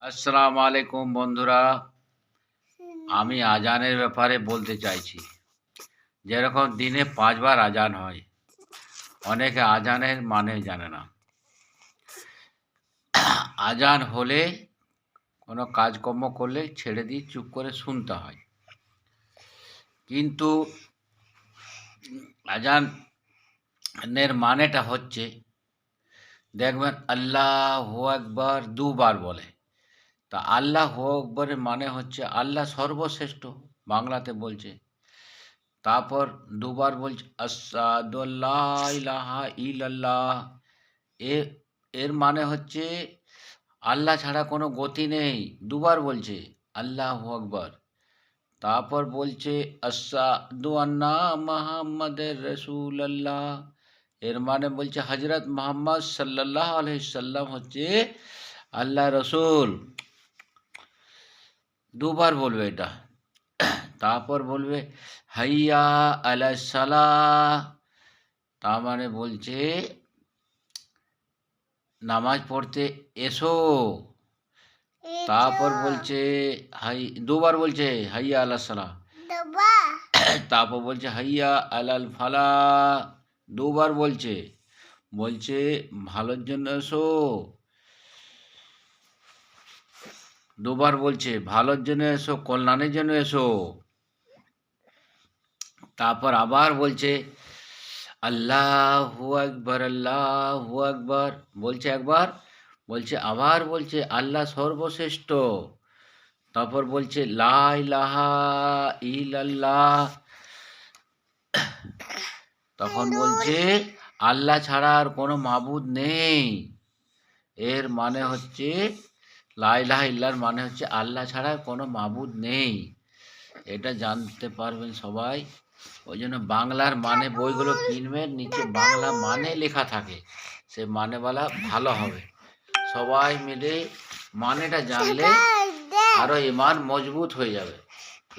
আসসালামু আলাইকুম বন্ধুরা। আমি আজানের ব্যাপারে বলতে চাইছি। যেরকম দিনে ৫ বার আজান হয়, অনেকে আজানের মানে জানে না। আজান হলে কোনো কাজকর্ম করলে ছেড়ে দিয়ে চুপ করে শুনতে হয়। কিন্তু আজানের মানেটা হচ্ছে, দেখবেন আল্লাহু আকবার ২ বার বলে। তা আল্লাহু আকবরের মানে হচ্ছে আল্লাহ সর্বশ্রেষ্ঠ, বাংলাতে বলছে। তারপর ২ বার বলছে আশহাদু আল্লা ইলাহা ইল্লাল্লাহ। এর এর মানে হচ্ছে আল্লাহ ছাড়া কোনো গতি নেই। ২ বার বলছে আল্লাহু আকবার। তারপর বলছে আশহাদু আন্না মুহাম্মাদুর রাসূলুল্লাহ। এর মানে বলছে হযরত মুহাম্মদ সাল্লাল্লাহু আলাইহি সাল্লাম হচ্ছে আল্লাহর রসুল। ২ বার বলবে এটা। তারপর বলবে হাইয়া আলাস সালাহ। তার মানে বলছে নামাজ পড়তে এসো। তারপর বলছে ২ বার বলছে হাইয়া আলাস সালাহ। তারপর বলছে হাইয়া আলাল ফালাহ। ২ বার বলছে ভালোর জন্য এসো। ২ বার বলছে ভালোর জন্য এসো, কল্যাণের জন্য এসো। তারপর আবার বলছে আল্লাহু আকবার, আল্লাহু আকবার বলছে একবার, বলছে আবার বলছে আল্লাহ সর্বশ্রেষ্ঠ। তারপর বলছে লা ইলাহা ইল্লাল্লাহ। তখন বলছে আল্লাহ ছাড়া আর কোনো মাবুদ নেই। এর মানে হচ্ছে লা ইলাহা ইল্লাল্লাহর মানে হচ্ছে আল্লাহ ছাড়া কোনো মাবুদ নেই। এটা জানতে পারবেন সবাই। ওই জন্য বাংলার মানে বইগুলো কিনবেন, নিচে বাংলা মানে লেখা থাকে, সে মানেওয়ালা ভালো হবে। সবাই মিলে মানেটা জানলে আরো ইমান মজবুত হয়ে যাবে।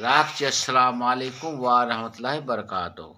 রাখছি। আসসালামু আলাইকুম ওয়া রাহমাতুল্লাহি ওয়া বারাকাতুহু।